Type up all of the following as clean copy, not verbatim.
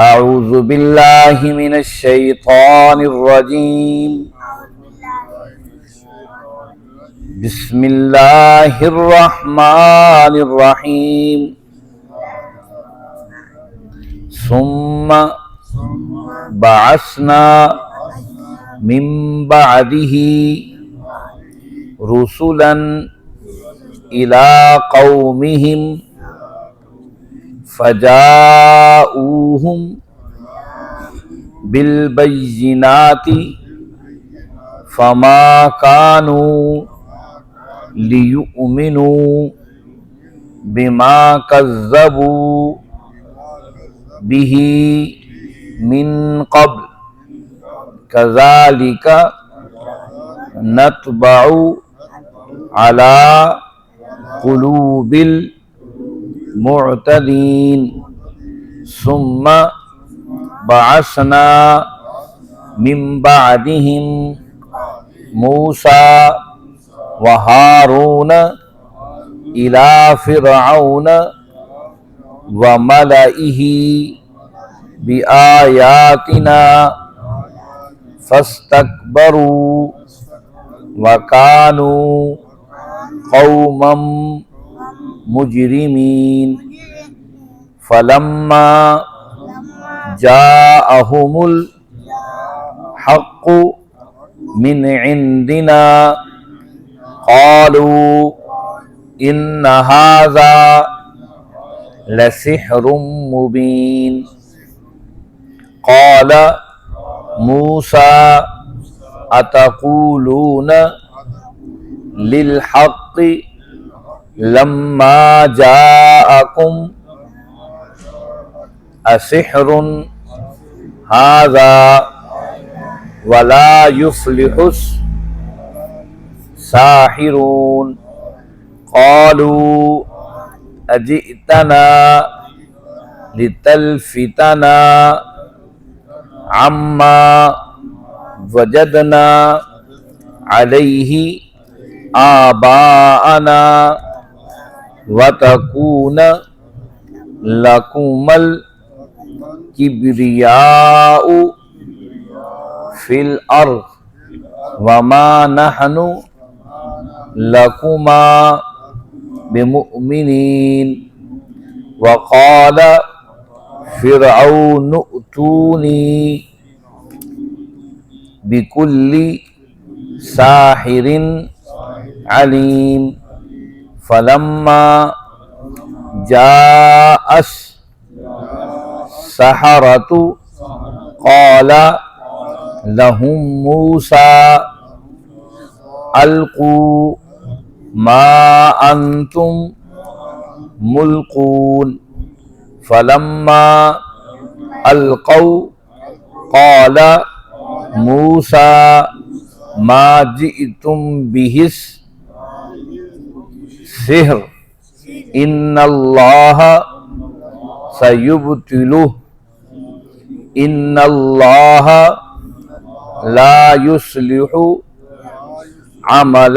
اعوذ باللہ من الشیطان الرجیم بسم اللہ الرحمن الرحیم ثم بعثنا من بعده رسلا الى قومهم فجاءوهم بالبينات فما كانوا ليؤمنوا بما كذبوا به من قبل كذلك نطبع على قلوب المعتدين ثم بعثنا من بعدهم موسى وهارون إلى فرعون وملئه بآياتنا فاستكبروا وكانوا قوما مجرمين فلما جاءهم الحق من عندنا قالوا إن هذا لسحر مبين قال موسى أتقولون للحق لما جاءكم أسحر هذا ولا يفلح الساحرون قالوا أجئتنا لتلفتنا عما وجدنا عليه آباءنا وتكون لكم الكبرياء في الأرض وما نحن لكما بمؤمنين وقال فرعون ائتوني بكل ساحر عليم فلما جاء السحرة قال لهم موسى ألقوا ما أنتم ملقون فلما ألقوا قال موسى ما جئتم به السحر إن الله سيبطله إن الله لا يصلح عمل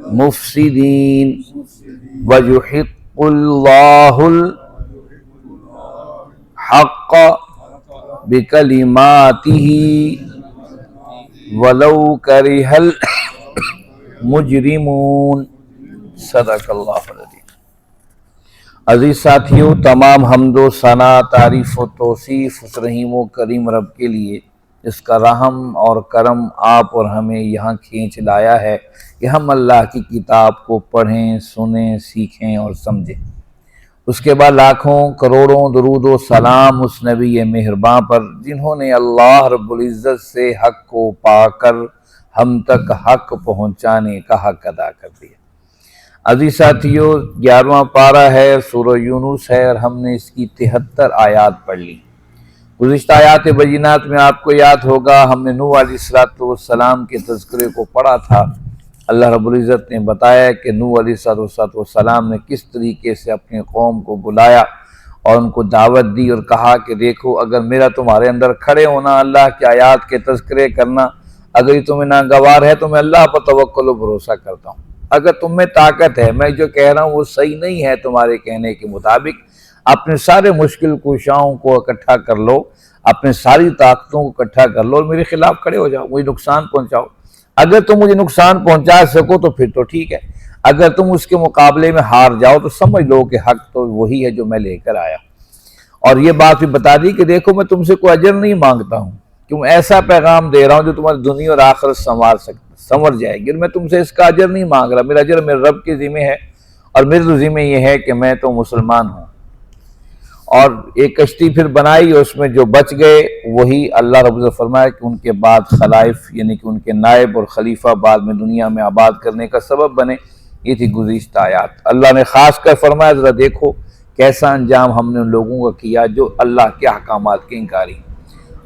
المفسدين ويحق الله الحق بكلماته ولو كره المجرمون صدق اللہ العظیم۔ عزیز ساتھیوں، تمام حمد و ثنا، تعریف و توصیف اس رحیم و کریم رب کے لیے، اس کا رحم اور کرم آپ اور ہمیں یہاں کھینچ لایا ہے کہ ہم اللہ کی کتاب کو پڑھیں، سنیں، سیکھیں اور سمجھیں۔ اس کے بعد لاکھوں کروڑوں درود و سلام اس نبی مہرباں پر جنہوں نے اللہ رب العزت سے حق کو پا کر ہم تک حق پہنچانے کا حق ادا کر دیا۔ عزیز ساتھیوں، 11واں پارہ ہے، سورہ یونس ہے، اور ہم نے اس کی 73 آیات پڑھ لی۔ گزشتہ آیات بینات میں آپ کو یاد ہوگا ہم نے نوح علیہ السلام کے تذکرے کو پڑھا تھا۔ اللہ رب العزت نے بتایا کہ نوح علیہ السلام نے کس طریقے سے اپنے قوم کو بلایا اور ان کو دعوت دی اور کہا کہ دیکھو، اگر میرا تمہارے اندر کھڑے ہونا، اللہ کی آیات کے تذکرے کرنا، اگر یہ تمہیں ناگوار ہے تو میں اللہ پر توکل و بھروسہ کرتا ہوں۔ اگر تم میں طاقت ہے، میں جو کہہ رہا ہوں وہ صحیح نہیں ہے تمہارے کہنے کے مطابق، اپنے سارے مشکل کوشاؤں کو اکٹھا کر لو، اپنے ساری طاقتوں کو اکٹھا کر لو اور میرے خلاف کھڑے ہو جاؤ، مجھے نقصان پہنچاؤ۔ اگر تم مجھے نقصان پہنچا سکو تو پھر تو ٹھیک ہے، اگر تم اس کے مقابلے میں ہار جاؤ تو سمجھ لو کہ حق تو وہی ہے جو میں لے کر آیا۔ اور یہ بات بھی بتا دی کہ دیکھو میں تم سے کوئی اجر نہیں مانگتا ہوں، کہ میں ایسا پیغام دے رہا ہوں جو تمہاری دنیا اور آخرت سنور جائے گی، اور میں تم سے اس کا اجر نہیں مانگ رہا، میرا اجر میرے رب کے ذمہ ہے، اور میرے تو ذمہ یہ ہے کہ میں تو مسلمان ہوں۔ اور ایک کشتی پھر بنائی، اور اس میں جو بچ گئے وہی اللہ رب العزت فرمایا کہ ان کے بعد خلائف یعنی کہ ان کے نائب اور خلیفہ بعد میں دنیا میں آباد کرنے کا سبب بنے۔ یہ تھی گزشتہ آیات۔ اللہ نے خاص کر فرمایا ذرا دیکھو کیسا انجام ہم نے ان لوگوں کا کیا جو اللہ کے احکامات کے انکاری۔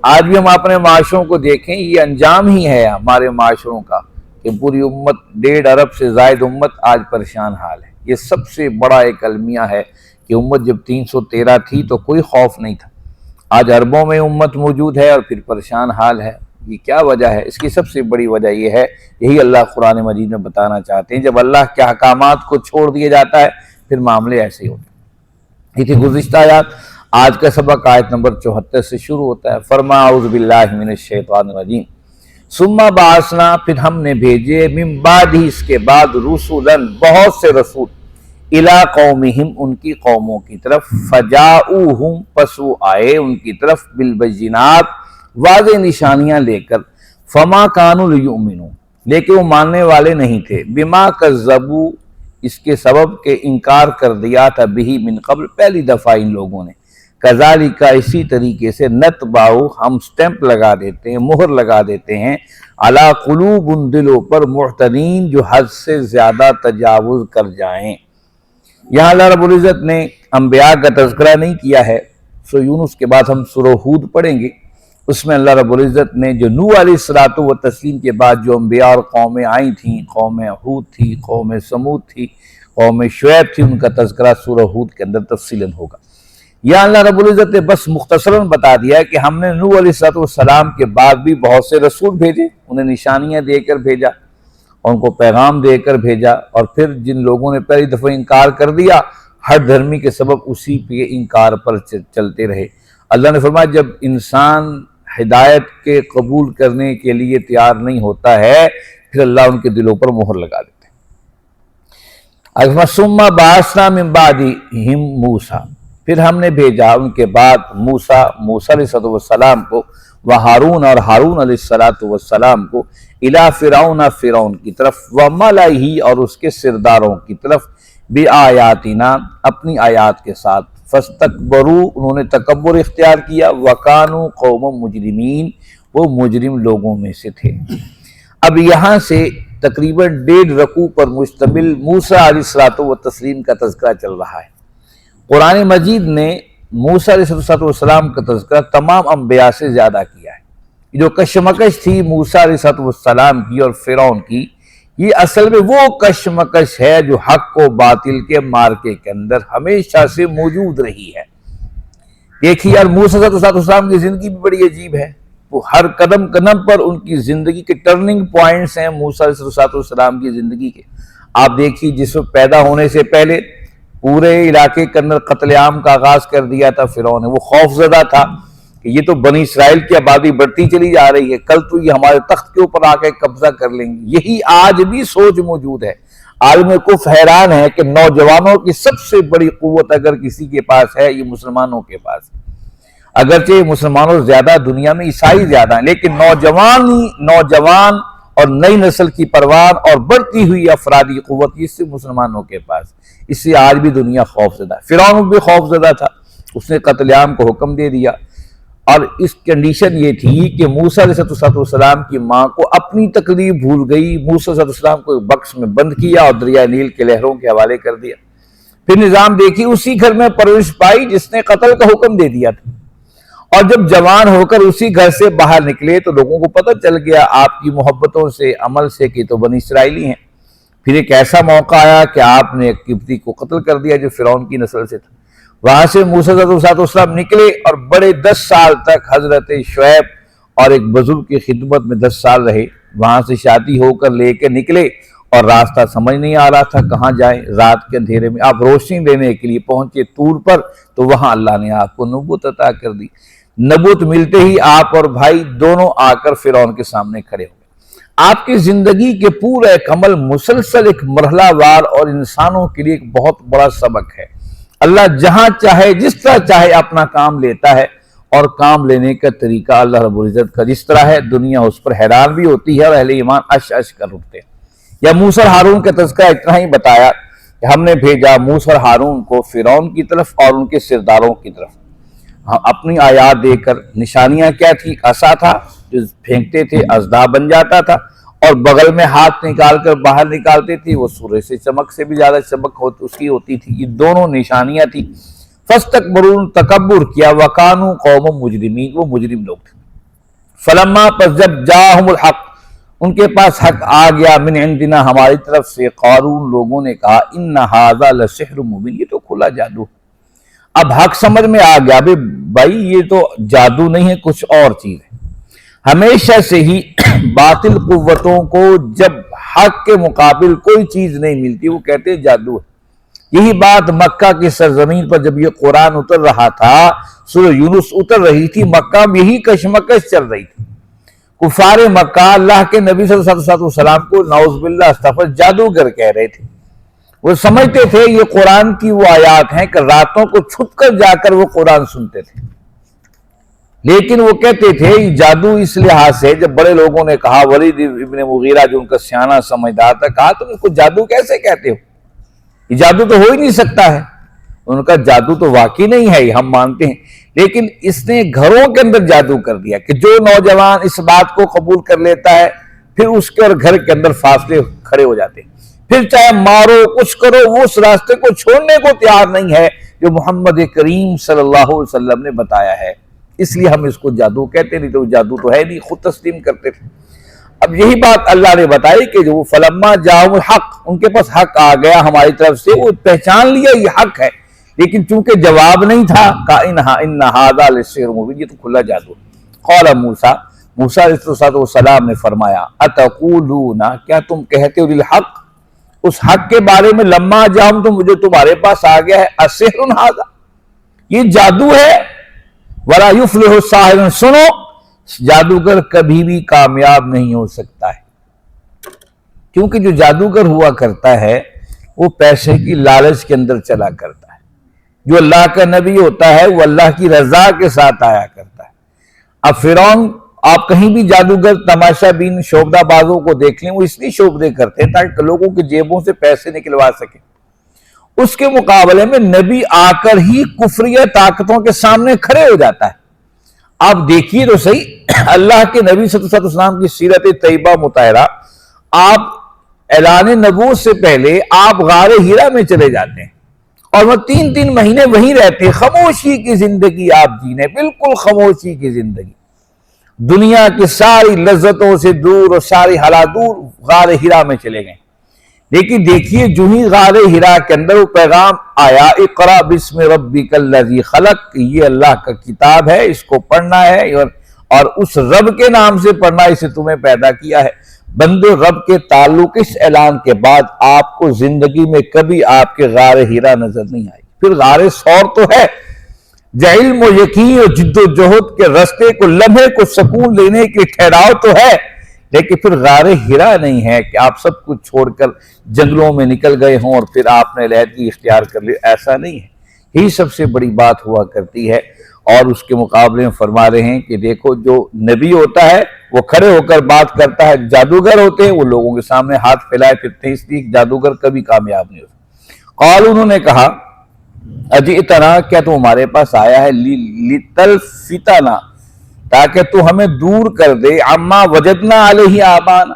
آج بھی ہم اپنے معاشروں کو دیکھیں، یہ انجام ہی ہے ہمارے معاشروں کا کہ پوری امت 1.5 ارب سے زائد امت آج پریشان حال ہے۔ یہ سب سے بڑا ایک المیہ ہے کہ امت جب 313 تھی تو کوئی خوف نہیں تھا، آج اربوں میں امت موجود ہے اور پھر پریشان حال ہے۔ یہ کیا وجہ ہے؟ اس کی سب سے بڑی وجہ یہ ہے، یہی اللہ قرآن مجید میں بتانا چاہتے ہیں، جب اللہ کے احکامات کو چھوڑ دیا جاتا ہے پھر معاملے ایسے ہی ہوتے ہیں۔ یہ تھی گزشتہ آیات۔ آج کا سبق آیت نمبر 74 سے شروع ہوتا ہے۔ فرما اعوذ باللہ من الشیطان الرجیم ثم بعثنا، پھر ہم نے بھیجے من بعد ہی اس کے بعد رسولاً بہت سے رسول الی قومہم ان کی قوموں کی طرف، فجاؤہم پس وہ آئے ان کی طرف بالبینات واضح نشانیاں لے کر، فما کانوا لیؤمنوا لیکن وہ ماننے والے نہیں تھے، بما کذبوا اس کے سبب کہ انکار کر دیا تھا بہی من قبل پہلی دفعہ ان لوگوں نے، کذالک اسی طریقے سے نتبع ہم سٹیمپ لگا دیتے ہیں، مہر لگا دیتے ہیں، علی قلوب ان دلوں پر معتدین جو حد سے زیادہ تجاوز کر جائیں۔ یہاں اللہ رب العزت نے انبیاء کا تذکرہ نہیں کیا ہے، سورہ یونس کے بعد ہم سورہ ہود پڑھیں گے، اس میں اللہ رب العزت نے جو نوح علیہ الصلوۃ والتسلیم کے بعد جو انبیاء اور قومیں آئی تھیں، قوم ہود تھی، قوم سمود تھی، قوم شعیب تھی، ان کا تذکرہ سورہ ہود کے اندر تفصیلاً ہوگا۔ یا اللہ رب العزت نے بس مختصراً بتا دیا ہے کہ ہم نے نوح علیہ الصلوۃ والسلام کے بعد بھی بہت سے رسول بھیجے، انہیں نشانیاں دے کر بھیجا، اور ان کو پیغام دے کر بھیجا، اور پھر جن لوگوں نے پہلی دفعہ انکار کر دیا ہر دھرمی کے سبب اسی پہ انکار پر چلتے رہے۔ اللہ نے فرمایا جب انسان ہدایت کے قبول کرنے کے لیے تیار نہیں ہوتا ہے پھر اللہ ان کے دلوں پر مہر لگا دیتے ہیں۔ ثم بعثنا من بعدہم موسیٰ، پھر ہم نے بھیجا ان کے بعد موسیٰ علیہ السلام کو، وہارون اور ہارون علیہ السلام کو، الی فرعون فرعون کی طرف، وملئہ اور اس کے سرداروں کی طرف، بآیاتنا اپنی آیات کے ساتھ، فاستکبروا انہوں نے تکبر اختیار کیا، وکانوا قوما مجرمین وہ مجرم لوگوں میں سے تھے۔ اب یہاں سے تقریباً 1.5 رکوع پر مشتمل موسیٰ علیہ السلام کا تذکرہ چل رہا ہے۔ قرآن مجید نے موسیٰ علیہ السلام کا تذکرہ تمام انبیاء سے زیادہ کیا ہے۔ جو کشمکش تھی موسیٰ علیہ السلام کی اور فرعون کی، یہ اصل میں وہ کشمکش ہے جو حق و باطل کے مارکے کے اندر ہمیشہ سے موجود رہی ہے۔ دیکھیے یار موسیٰ علیہ السلام کی زندگی بھی بڑی عجیب ہے، وہ ہر قدم قدم پر ان کی زندگی کے ٹرننگ پوائنٹس ہیں موسیٰ علیہ السلام کی زندگی کے۔ آپ دیکھیے جس وقت پیدا ہونے سے پہلے پورے علاقے کے اندر قتل عام کا آغاز کر دیا تھا فرعون نے، وہ خوف زدہ تھا کہ یہ تو بنی اسرائیل کی آبادی بڑھتی چلی جا رہی ہے، کل تو یہ ہمارے تخت کے اوپر آ کے قبضہ کر لیں گے۔ یہی آج بھی سوچ موجود ہے۔ عالم کفر حیران ہے کہ نوجوانوں کی سب سے بڑی قوت اگر کسی کے پاس ہے یہ مسلمانوں کے پاس ہے۔ اگرچہ مسلمانوں زیادہ دنیا میں عیسائی زیادہ ہیں، لیکن نوجوان اور نئی نسل کی پروان اور بڑھتی ہوئی افرادی قوت اس سے مسلمانوں کے پاس، اس سے آج بھی دنیا خوف زدہ ہے۔ فرعون بھی خوف زدہ تھا، اس نے قتل عام کو حکم دے دیا، اور اس کنڈیشن یہ تھی کہ موسیٰ علیہ السلام کی ماں کو اپنی تکلیف بھول گئی، موسیٰ علیہ السلام کو بکس میں بند کیا اور دریائے نیل کے لہروں کے حوالے کر دیا۔ پھر نظام دیکھی اسی گھر میں پرورش پائی جس نے قتل کا حکم دے دیا تھا، اور جب جوان ہو کر اسی گھر سے باہر نکلے تو لوگوں کو پتہ چل گیا آپ کی محبتوں سے عمل سے کہ تو بنی اسرائیلی ہیں۔ پھر ایک ایسا موقع آیا کہ آپ نے ایک قبطی کو قتل کر دیا جو فرعون کی نسل سے تھا۔ وہاں سے موسیٰ علیہ السلام نکلے اور بڑے 10 سال تک حضرت شعیب اور ایک بزرگ کی خدمت میں 10 سال رہے۔ وہاں سے شادی ہو کر لے کے نکلے اور راستہ سمجھ نہیں آ رہا تھا کہاں جائیں رات کے اندھیرے میں۔ آپ روشنی لینے کے لیے پہنچے طور پر تو وہاں اللہ نے آپ کو نبوت عطا کر دی۔ نبوت ملتے ہی آپ اور بھائی دونوں آ کر فرعون کے سامنے کھڑے ہو گئے۔ آپ کی زندگی کے پورا ایک عمل مسلسل ایک مرحلہ وار اور انسانوں کے لیے ایک بہت بڑا سبق ہے۔ اللہ جہاں چاہے جس طرح چاہے اپنا کام لیتا ہے، اور کام لینے کا طریقہ اللہ رب العزت کا جس طرح ہے دنیا اس پر حیران بھی ہوتی ہے اور اہل ایمان اش اش کر اٹھتے ہیں۔ یا موسیٰ اور ہارون کا تذکرہ اتنا ہی بتایا کہ ہم نے بھیجا موسیٰ اور ہارون کو فرعون کی طرف اور ان کے سرداروں کی طرف، اپنی آیات دے کر۔ نشانیاں کیا تھی؟ عصا تھا جو پھینکتے تھے اژدہا بن جاتا تھا، اور بغل میں ہاتھ نکال کر باہر نکالتے تھے، وہ سورج سے چمک سے بھی زیادہ چمک اس کی ہوتی تھی۔ یہ دونوں نشانیاں تھی۔ فاستکبروا، تکبر کیا، وکانوا قوم مجرمین، وہ مجرم لوگ تھے۔ فلما، پس جب جاءہم الحق، ان کے پاس حق آ گیا، من عندنا، ہماری طرف سے، قالوا، لوگوں نے کہا، ان ھذا لسحر مبین، یہ تو کھلا جادو۔ اب حق سمجھ میں آ گیا، بھائی یہ تو جادو نہیں ہے، کچھ اور چیز ہے۔ ہمیشہ سے ہی باطل قوتوں کو جب حق کے مقابل کوئی چیز نہیں ملتی وہ کہتے ہیں جادو ہے۔ یہی بات مکہ کی سرزمین پر جب یہ قرآن اتر رہا تھا، سورہ یونس اتر رہی تھی، مکہ میں یہی کشمکش چل رہی تھی۔ کفار مکہ اللہ کے نبی صلی اللہ علیہ وسلم کو نعوذ باللہ استغفر جادوگر کہہ رہے تھے۔ وہ سمجھتے تھے یہ قرآن کی وہ آیات ہیں کہ راتوں کو چھپ کر جا کر وہ قرآن سنتے تھے، لیکن وہ کہتے تھے یہ جادو اس لحاظ سے، جب بڑے لوگوں نے کہا، ولید ابن مغیرہ جو ان کا سیانہ سمجھدار تھا، کہا تم اس کو جادو کیسے کہتے ہو؟ یہ جادو تو ہو ہی نہیں سکتا ہے۔ ان کا جادو تو واقعی نہیں ہے، یہ ہم مانتے ہیں، لیکن اس نے گھروں کے اندر جادو کر دیا کہ جو نوجوان اس بات کو قبول کر لیتا ہے پھر اس کے اور گھر کے اندر فاصلے کھڑے ہو جاتے ہیں، پھر چاہے مارو کچھ کرو وہ اس راستے کو چھوڑنے کو تیار نہیں ہے جو محمد کریم صلی اللہ علیہ وسلم نے بتایا ہے۔ اس لیے ہم اس کو جادو کہتے نہیں، تو جادو تو ہے نہیں، خود تسلیم کرتے تھے۔ اب یہی بات اللہ نے بتائی کہ جو فلما جاءہم الحق، ان کے پاس حق آ گیا ہماری طرف سے، وہ پہچان لیا یہ حق ہے، لیکن چونکہ جواب نہیں تھا، کہا ان ھذا لسحر مبین، یہ تو کھلا جادو۔ قال موسیٰ، موسیٰ علیہ السلام نے فرمایا، اتقولون، کیا تم کہتے ہو للحق، اس حق کے بارے میں، لما جاءہم، تم جو تمہارے پاس آ گیا ہے، اسحر ھذا، یہ جادو ہے، ولا یفلح الساحرون، سنو جادوگر کبھی بھی کامیاب نہیں ہو سکتا ہے، کیونکہ جو جادوگر ہوا کرتا ہے وہ پیسے کی لالچ کے اندر چلا کرتا ہے، جو اللہ کا نبی ہوتا ہے وہ اللہ کی رضا کے ساتھ آیا کرتا ہے۔ اب فرعون، آپ کہیں بھی جادوگر تماشا بین شعبدہ بازوں کو دیکھ لیں، وہ اس لیے شعبدے کرتے ہیں تاکہ لوگوں کی جیبوں سے پیسے نکلوا سکیں۔ اس کے مقابلے میں نبی آ کر ہی کفریہ طاقتوں کے سامنے کھڑے ہو جاتا ہے۔ آپ دیکھیے تو صحیح، اللہ کے نبی صلی اللہ علیہ وسلم کی سیرت طیبہ مطہرہ، آپ اعلان نبوت سے پہلے آپ غار ہیرا میں چلے جاتے ہیں اور وہ 3 مہینے وہیں رہتے ہیں، خاموشی کی زندگی آپ جینے، بالکل خاموشی کی زندگی، دنیا کی ساری لذتوں سے دور اور ساری حالات دور، غار ہیرا میں چلے گئے۔ لیکن دیکھیے جو ہی غار ہیرا کے اندر وہ پیغام آیا، اقرأ بسم ربک الذی خلق، یہ اللہ کا کتاب ہے، اس کو پڑھنا ہے اور اس رب کے نام سے پڑھنا، اسے تمہیں پیدا کیا ہے۔ بندو، رب کے تعلق اس اعلان کے بعد آپ کو زندگی میں کبھی آپ کے غار ہیرا نظر نہیں آئی۔ پھر غار ثور تو ہے، علم و یقین اور جد و جہد کے رستے کو، لمحے کو سکون لینے کی ٹھہراؤ تو ہے، لیکن پھر غار ہیرا نہیں ہے کہ آپ سب کچھ چھوڑ کر جنگلوں میں نکل گئے ہوں اور پھر آپ نے علیحدگی اختیار کر لی، ایسا نہیں ہے۔ یہی سب سے بڑی بات ہوا کرتی ہے، اور اس کے مقابلے میں فرما رہے ہیں کہ دیکھو جو نبی ہوتا ہے وہ کھڑے ہو کر بات کرتا ہے، جادوگر ہوتے ہیں وہ لوگوں کے سامنے ہاتھ پھیلائے پھرتے ہیں، اس لیے جادوگر کبھی کامیاب نہیں ہوتا۔ قال، انہوں نے کہا، اجئتنا، کیا تو ہمارے پاس آیا ہے، لتلفتنا، تاکہ تو ہمیں دور کر دے، عما وجدنا علیہ آبانا،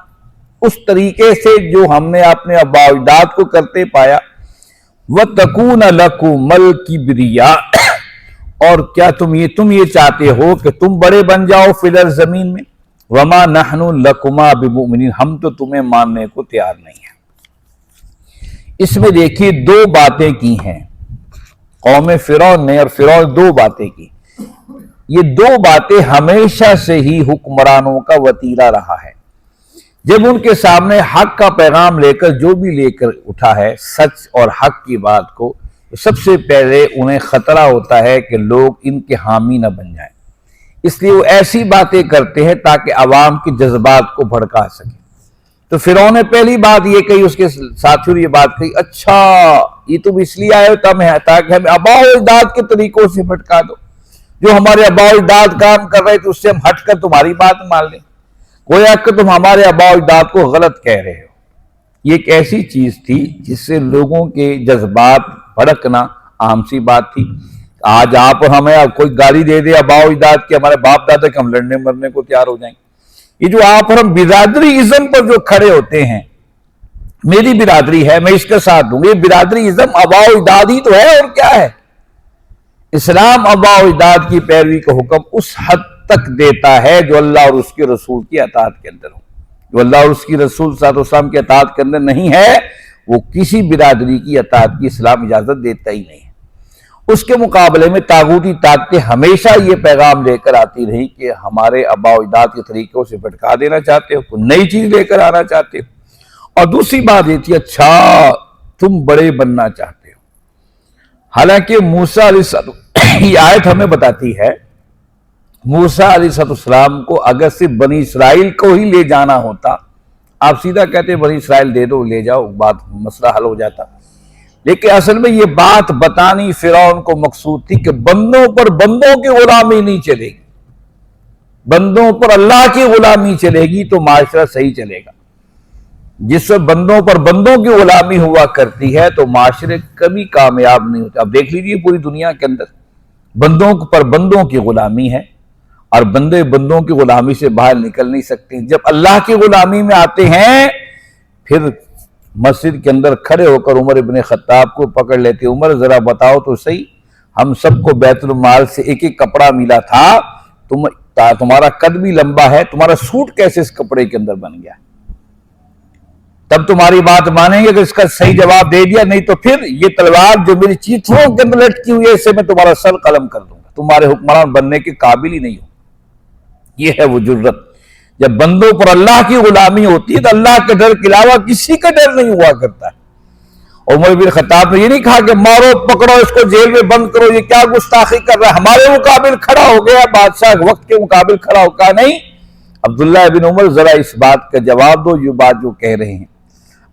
اس طریقے سے جو ہم نے اپنے آباء و اجداد کو کرتے پایا، وَتَكُونَ لَكُمَ الْكِبْرِيَاءُ، اور کیا تم یہ چاہتے ہو کہ تم بڑے بن جاؤ فی الارض، زمین میں، وَمَا نَحْنُ لَكُمَا بِمُؤْمِنِينَ، ہم تو تمہیں ماننے کو تیار نہیں ہیں۔ اس میں دیکھیے 2 باتیں کی ہیں قوم فرعون نے، اور فرعون 2 باتیں کی۔ یہ 2 باتیں ہمیشہ سے ہی حکمرانوں کا وتیرہ رہا ہے جب ان کے سامنے حق کا پیغام لے کر جو بھی لے کر اٹھا ہے سچ اور حق کی بات کو، سب سے پہلے انہیں خطرہ ہوتا ہے کہ لوگ ان کے حامی نہ بن جائیں، اس لیے وہ ایسی باتیں کرتے ہیں تاکہ عوام کے جذبات کو بھڑکا سکیں۔ تو فرعون نے پہلی بات یہ کہی، اس کے ساتھیوں نے یہ بات کہی، اچھا یہ تم اس لیے آئے ہو تاکہ ہمیں آباء و اجداد کے طریقوں سے بھٹکا دو، جو ہمارے آباء و اجداد کام کر رہے تھے اس سے ہم ہٹ کر تمہاری بات مان لیں، گویا کہ تم ہمارے آباء و اجداد کو غلط کہہ رہے ہو۔ یہ ایک ایسی چیز تھی جس سے لوگوں کے جذبات بھڑکنا عام سی بات تھی۔ آج آپ اور ہمیں کوئی گالی دے دے آباء و اجداد کے، ہمارے باپ دادا کے، ہم لڑنے مرنے کو تیار ہو جائیں۔ یہ جو آپ اور ہم برادری ازم پر جو کھڑے ہوتے ہیں، میری برادری ہے میں اس کے ساتھ دوں گا، یہ برادری ازم آباء و اجداد ہی تو ہے، اور کیا ہے؟ اسلام آباء و اجداد کی پیروی کا حکم اس حد تک دیتا ہے جو اللہ اور اس کے رسول کی اطاعت کے اندر ہو۔ جو اللہ اور اس کی رسول صلی اللہ علیہ وسلم کی اطاعت کے اندر نہیں ہے، وہ کسی برادری کی اطاعت کی اسلام اجازت دیتا ہی نہیں ہے۔ اس کے مقابلے میں طاغوتی طاقتیں ہمیشہ یہ پیغام لے کر آتی رہی کہ ہمارے آباء و اجداد کے طریقوں سے بھٹکا دینا چاہتے ہو، کوئی نئی چیز لے کر آنا چاہتے ہو۔ اور دوسری بات یہ تھی، اچھا تم بڑے بننا چاہتے ہو۔ حالانکہ موسیٰ علیہ السلام، یہ آیت ہمیں بتاتی ہے، موسیٰ علیہ السلام کو اگر صرف بنی اسرائیل کو ہی لے جانا ہوتا، آپ سیدھا کہتے بنی اسرائیل دے دو، لے جاؤ، بات مسئلہ حل ہو جاتا۔ لیکن اصل میں یہ بات بتانی فرعون کو مقصود تھی کہ بندوں پر بندوں کی غلامی نہیں چلے گی، بندوں پر اللہ کی غلامی چلے گی تو معاشرہ صحیح چلے گا۔ جس وقت بندوں پر بندوں کی غلامی ہوا کرتی ہے تو معاشرے کبھی کامیاب نہیں ہوتے۔ اب دیکھ لیجیے پوری دنیا کے اندر بندوں پر بندوں کی غلامی ہے، اور بندے بندوں کی غلامی سے باہر نکل نہیں سکتے۔ جب اللہ کی غلامی میں آتے ہیں پھر مسجد کے اندر کھڑے ہو کر عمر ابن خطاب کو پکڑ لیتے، عمر ذرا بتاؤ تو صحیح، ہم سب کو بیت المال سے ایک ایک کپڑا ملا تھا، تمہارا قد بھی لمبا ہے، تمہارا سوٹ کیسے اس کپڑے کے اندر بن گیا؟ تب تمہاری بات مانیں گے کہ اس کا صحیح جواب دے دیا، نہیں تو پھر یہ تلوار جو میری چیتھوں کے اندر لٹکی ہوئی ہے اسے میں تمہارا سر قلم کر دوں گا، تمہارے حکمران بننے کے قابل ہی نہیں ہو۔ یہ ہے وہ جرت۔ جب بندوں پر اللہ کی غلامی ہوتی ہے تو اللہ کے ڈر کے علاوہ کسی کا ڈر نہیں ہوا کرتا ہے۔ عمر بن خطاب نے یہ نہیں کہا کہ مارو پکڑو اس کو جیل میں بند کرو، یہ کیا گستاخی کر رہا ہے، ہمارے مقابل کھڑا ہو گیا، بادشاہ وقت کے مقابل کھڑا ہو کہا نہیں عبداللہ بن عمر ذرا اس بات کا جواب دو، یہ بات جو کہہ رہے ہیں۔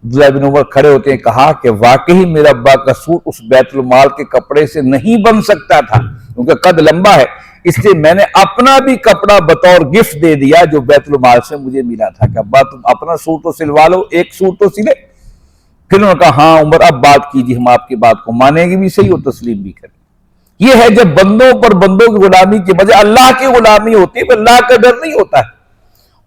عبداللہ بن عمر کھڑے ہوتے ہیں، کہا کہ واقعی میرا ابا کا سوٹ اس بیت المال کے کپڑے سے نہیں بن سکتا تھا کیونکہ قد لمبا ہے، اس لیے میں نے اپنا بھی کپڑا بطور گفٹ دے دیا جو بیت المال سے مجھے ملا تھا کہ ابا تم اپنا سوٹ تو سلوا لو، ایک سوٹ تو سلے۔ پھر انہوں نے کہا ہاں عمر اب بات کیجیے، ہم آپ کی بات کو مانیں گے بھی صحیح اور تسلیم بھی کریں۔ یہ ہے جب بندوں پر بندوں کی غلامی کی بجائے اللہ کی غلامی ہوتی ہے، اللہ کا ڈر نہیں ہوتا ہے۔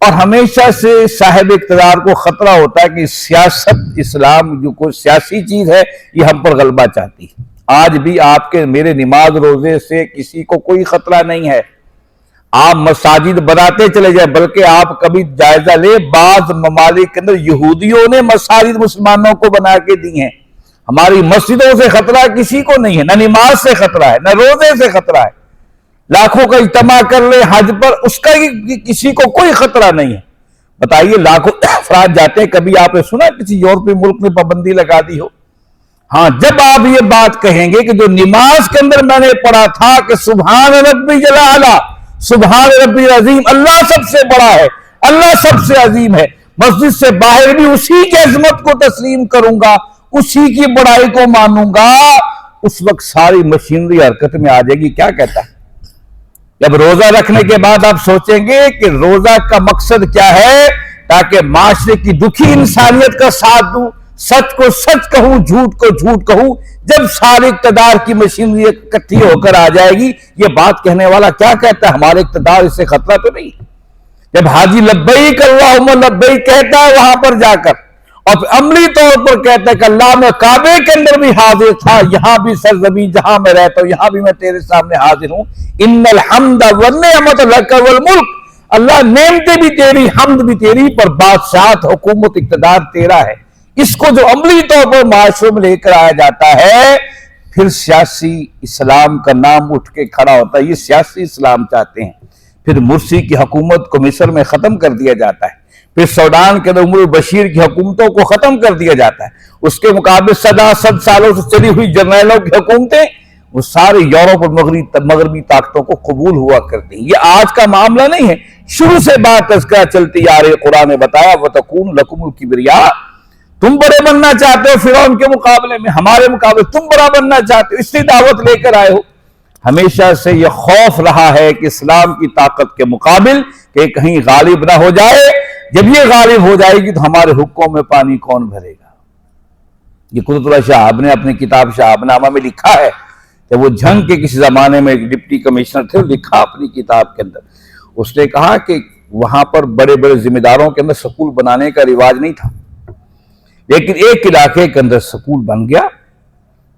اور ہمیشہ سے صاحب اقتدار کو خطرہ ہوتا ہے کہ سیاست، اسلام جو کوئی سیاسی چیز ہے یہ ہم پر غلبہ چاہتی ہے۔ آج بھی آپ کے میرے نماز روزے سے کسی کو کوئی خطرہ نہیں ہے، آپ مساجد بناتے چلے جائیں، بلکہ آپ کبھی جائزہ لے بعض ممالک کے اندر یہودیوں نے مساجد مسلمانوں کو بنا کے دی ہیں۔ ہماری مسجدوں سے خطرہ کسی کو نہیں ہے، نہ نماز سے خطرہ ہے، نہ روزے سے خطرہ ہے۔ لاکھوں کا اجتماع کر لے حج پر، اس کا کسی کو کوئی خطرہ نہیں ہے۔ بتائیے لاکھوں افراد جاتے ہیں، کبھی آپ نے سنا کسی یورپی ملک نے پابندی لگا دی ہو؟ ہاں جب آپ یہ بات کہیں گے کہ جو نماز کے اندر میں نے پڑھا تھا کہ سبحان ربی جل اعلیٰ، سبحان ربی عظیم، اللہ سب سے بڑا ہے، اللہ سب سے عظیم ہے، مسجد سے باہر بھی اسی کی عظمت کو تسلیم کروں گا، اسی کی بڑائی کو مانوں گا، اس وقت ساری مشینری حرکت میں آ جائے گی۔ کیا کہتا ہے؟ جب روزہ رکھنے کے بعد آپ سوچیں گے کہ روزہ کا مقصد کیا ہے، تاکہ معاشرے کی دکھی انسانیت کا ساتھ دوں، سچ کو سچ کہوں، جھوٹ کو جھوٹ کہوں۔ جب سارے اقتدار کی مشینری اکٹھی ہو کر آ جائے گی، یہ بات کہنے والا کیا کہتا ہے؟ ہمارے اقتدار اس سے خطرہ تو نہیں۔ جب حاجی لبیک اللہم لبیک کہتا ہے وہاں پر جا کر، اور پھر عملی طور پر کہتا ہے کہ اللہ میں کعبے کے اندر بھی حاضر تھا، یہاں بھی سرزمین جہاں میں رہتا ہوں یہاں بھی میں تیرے سامنے حاضر ہوں، ان الحمد والنعمت لک والملک، اللہ نعمتیں بھی تیری، حمد بھی تیری، پر بادشاہت، حکومت، اقتدار تیرا ہے۔ اس کو جو عملی طور پر معاشروں میں لے کر آیا جاتا ہے، پھر سیاسی اسلام کا نام اٹھ کے کھڑا ہوتا ہے۔ یہ سیاسی اسلام چاہتے ہیں۔ پھر مرسی کی حکومت کو مصر میں ختم کر دیا جاتا ہے، پھر سوڈان کے اندر عمر البشیر کی حکومتوں کو ختم کر دیا جاتا ہے، اس کے مقابلے 100 سالوں سے چلی ہوئی جرنیلوں کی حکومتیں وہ سارے یورپ اور مغربی طاقتوں کو قبول ہوا کرتی ہیں۔ یہ آج کا معاملہ نہیں ہے، شروع سے بات تذکرہ چلتی آ رہی۔ قرآن نے بتایا وَتَكُونُ لَكُمُ الْكِبْرِيَاءُ، تم بڑے بننا چاہتے ہو فرعون کے مقابلے میں، ہمارے مقابلے تم بڑا بننا چاہتے ہو، اس لیے دعوت لے کر آئے ہو۔ ہمیشہ سے یہ خوف رہا ہے کہ اسلام کی طاقت کے مقابل کہ کہیں غالب نہ ہو جائے، جب یہ غالب ہو جائے گی تو ہمارے حقوں میں پانی کون بھرے گا۔ یہ قدرت اللہ شہاب نے اپنی کتاب شہاب نامہ میں لکھا ہے کہ وہ جھنگ کے کسی زمانے میں ایک ڈپٹی کمشنر تھے، لکھا اپنی کتاب کے اندر، اس نے کہا کہ وہاں پر بڑے بڑے ذمہ داروں کے اندر سکول بنانے کا رواج نہیں تھا، لیکن ایک علاقے کے اندر سکول بن گیا۔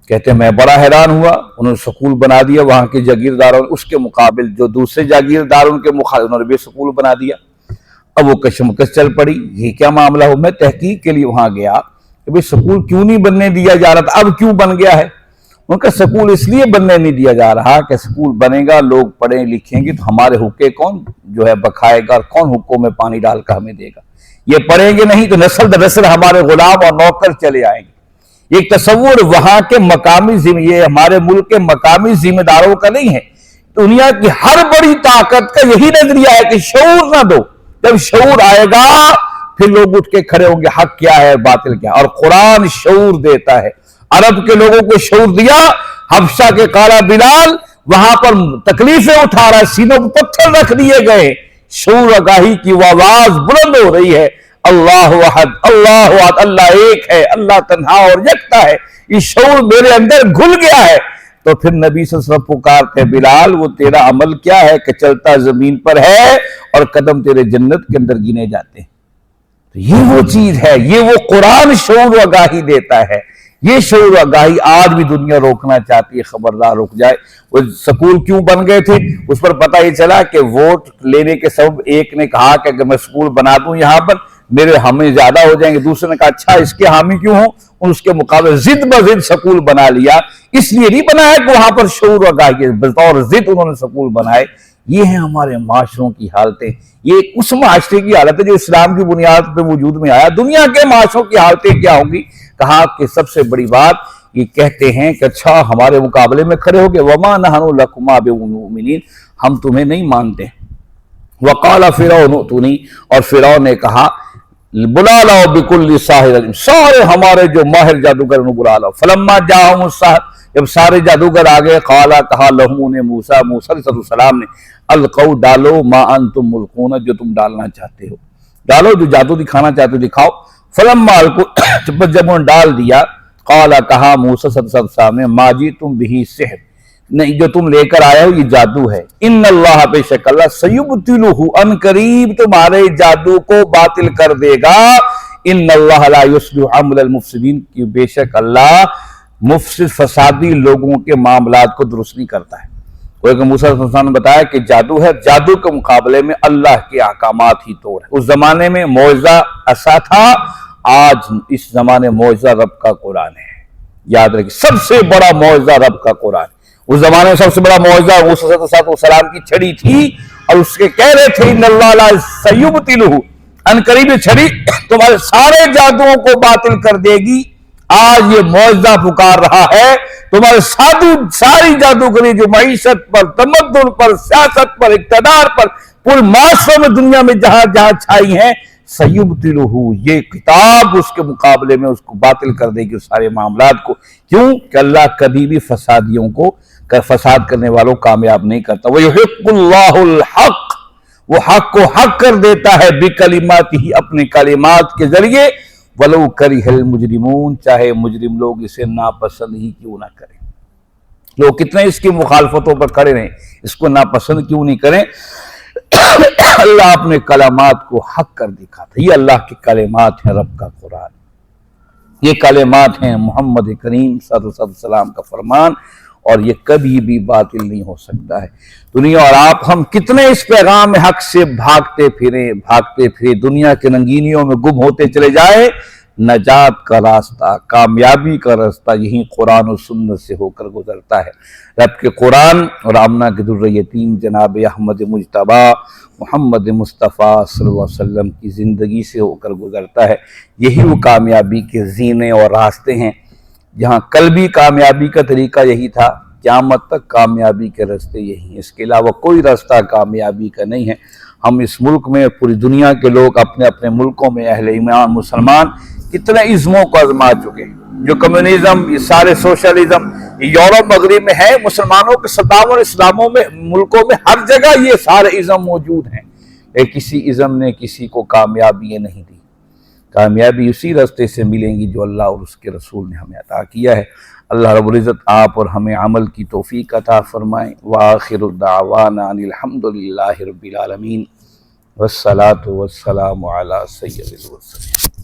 کہتے ہیں میں بڑا حیران ہوا، انہوں نے سکول بنا دیا، وہاں کے جاگیرداروں نے اس کے مقابل جو دوسرے جاگیردار ان کے مخالف انہوں نے بھی سکول بنا دیا۔ اب وہ کشمکش چل پڑی، یہ کیا معاملہ ہو؟ میں تحقیق کے لیے وہاں گیا کہ بھئی سکول کیوں نہیں بننے دیا جا رہا تھا، اب کیوں بن گیا ہے؟ ان کا سکول اس لیے بننے نہیں دیا جا رہا کہ سکول بنے گا، لوگ پڑھیں لکھیں گے تو ہمارے حقوق کون جو ہے بکھائے گا، کون حقوق میں پانی ڈال کر ہمیں دے گا؟ یہ پڑھیں گے نہیں تو نسل در نسل ہمارے غلام اور نوکر چلے آئیں گے۔ ایک تصور وہاں کے مقامی یہ ہمارے ملک کے مقامی ذمہ داروں کا نہیں ہے، دنیا کی ہر بڑی طاقت کا یہی نظریہ ہے کہ شعور نہ دو، جب شعور آئے گا پھر لوگ اٹھ کے کھڑے ہوں گے، حق کیا ہے باطل کیا ہے۔ اور قرآن شعور دیتا ہے، عرب کے لوگوں کو شعور دیا، حبشہ کے قالا بلال وہاں پر تکلیفیں اٹھا رہا ہے، سینوں پر پتھر رکھ دیے گئے، شعور آگاہی کی وہ آواز بلند ہو رہی ہے، اللہ احد اللہ احد، اللہ ایک ہے، اللہ تنہا اور یکتا ہے، یہ شعور میرے اندر گھل گیا ہے۔ تو پھر نبی صلی اللہ علیہ وسلم پکارتے بلال وہ تیرا عمل کیا ہے کہ چلتا زمین پر ہے اور قدم تیرے جنت کے اندر گنے جاتے ہیں۔ تو یہ وہ چیز ہے، یہ وہ قرآن شعور آگاہی دیتا ہے۔ یہ شعور آگاہی آج بھی دنیا روکنا چاہتی ہے، خبردار رک جائے۔ وہ سکول کیوں بن گئے تھے اس پر پتہ یہ چلا کہ ووٹ لینے کے سبب ایک نے کہا کہ اگر میں سکول بنا دوں یہاں پر میرے حامی زیادہ ہو جائیں گے، دوسرے نے کہا اچھا اس کے حامی کیوں ہوں، اس کے مقابلے ضد بضد سکول بنا لیا۔ اس لیے نہیں بنایا کہ وہاں پر شعور آگاہی، بطور ضد انہوں نے سکول بنائے۔ یہ ہیں ہمارے معاشروں کی حالتیں، یہ اس معاشرے کی حالت ہے جو اسلام کی بنیاد پہ وجود میں آیا۔ دنیا کے معاشروں کی حالتیں کیا ہوں گی؟ کہا کہ سب سے بڑی بات یہ کہتے ہیں کہ اچھا ہمارے مقابلے میں کھڑے ہو گئے، وَمَا نَحْنُ لَكُمَا بِمُؤْمِنِينَ، ہم تمہیں نہیں مانتے۔ وَقَالَ فِرْعَوْنُ ائْتُونِي، اور فرعون نے کہا بلا لاؤ بِكُلِّ سَاحِرٍ عَلِيمٍ، سارے ہمارے جو ماہر جادوگر انہوں بلا لاؤ۔ فَلَمَّا جَاءَهُمُ السَّحَرَةُ، جب سارے جادوگر آگئے، قَالَ کہا لَهُمُ نے موسیٰ علیہ السلام نے، القوا ڈالو ما انتم ملقون، جو تم ڈالنا چاہتے ہو ڈالو، جو جادو دکھانا چاہتے ہو دکھاؤ۔ فَلَمَّا القوا، جب انہوں نے ڈال دیا، قَالَ کہا موسیٰ علیہ السلام نے ما جئتم بِهِ سحر، نہیں جو تم لے کر آئے ہو یہ جادو ہے، ان اللہ بے شک اللہ سیبطلہ، ان قریب تمہارے جادو کو باطل کر دے گا، ان اللہ لا یصلح عمل المفسدین، کہ بے شک اللہ مفسد فسادی لوگوں کے معاملات کو درست نہیں کرتا ہے۔ وہ موسیٰ علیہ السلام نے بتایا کہ جادو ہے، جادو کے مقابلے میں اللہ کے احکامات ہی توڑ ہے۔ اس زمانے میں معجزہ عصا تھا، آج اس زمانے معجزہ رب کا قرآن ہے۔ یاد رکھیں سب سے بڑا معجزہ رب کا قرآن، اس زمانے میں سب سے بڑا معجزہ موسیٰ علیہ السلام کی چھڑی تھی، اور اس کے کہہ رہے تھے ان اللہ لا سیبطلہ، ان قریب یہ چھڑی تمہارے سارے جادوؤں کو باطل کر دے گی۔ آج یہ معجزہ پکار رہا ہے، تمہارے ساری جادوگری جو معیشت پر، تمدن پر، سیاست پر، اقتدار پر، پورے معاشروں میں دنیا میں جہاں جہاں چھائی ہیں، سیبطلہ، یہ کتاب اس کے مقابلے میں اس کو باطل کر دے گی، سارے معاملات کو۔ کیوں کہ اللہ کبھی بھی فسادیوں کو، فساد کرنے والوں کامیاب نہیں کرتا۔ وَيُحِقُّ اللَّهُ الْحَقَّ، وہ حق کو حق کر دیتا ہے، بِكَلِمَاتِهِ، اپنے کلمات کے ذریعے، وَلَوْ كَرِهَ الْمُجْرِمُونَ، چاہے مجرم لوگ اسے ناپسند ہی کیوں نہ کریں۔ لوگ کتنے اس کی مخالفتوں پر کھڑے رہیں، اس کو ناپسند کیوں نہیں کریں، اللہ اپنے کلمات کو حق کر دکھاتا ہے۔ یہ اللہ کے کلمات ہیں، رب کا قرآن، یہ کلمات ہیں محمد کریم صلی اللہ علیہ وسلم کا فرمان، اور یہ کبھی بھی باطل نہیں ہو سکتا ہے۔ دنیا اور آپ ہم کتنے اس پیغام حق سے بھاگتے پھریں دنیا کے رنگینیوں میں گم ہوتے چلے جائیں، نجات کا راستہ، کامیابی کا راستہ یہی قرآن و سنت سے ہو کر گزرتا ہے۔ رب کے قرآن اور آمنہ کے در یتیم جناب احمد مجتبی محمد مصطفیٰ صلی اللہ علیہ وسلم کی زندگی سے ہو کر گزرتا ہے۔ یہی وہ کامیابی کے زینے اور راستے ہیں۔ جہاں کل بھی کامیابی کا طریقہ یہی تھا، قیامت تک کامیابی کے راستے یہی ہیں، اس کے علاوہ کوئی راستہ کامیابی کا نہیں ہے۔ ہم اس ملک میں، پوری دنیا کے لوگ اپنے اپنے ملکوں میں اہل ایمان مسلمان کتنے ازموں کو آزما چکے ہیں۔ جو کمیونزم، یہ سارے سوشلزم یورپ مغرب میں ہے، مسلمانوں کے 57 اسلاموں میں ملکوں میں ہر جگہ یہ سارے ازم موجود ہیں، لیکن کسی ازم نے کسی کو کامیابی نہیں دی۔ کامیابی اسی راستے سے ملیں گی جو اللہ اور اس کے رسول نے ہمیں عطا کیا ہے۔ اللہ رب العزت آپ اور ہمیں عمل کی توفیق عطا فرمائیں۔ وآخر دعوانا ان الحمد للہ رب العالمین والصلاة والسلام علی سید المرسلین۔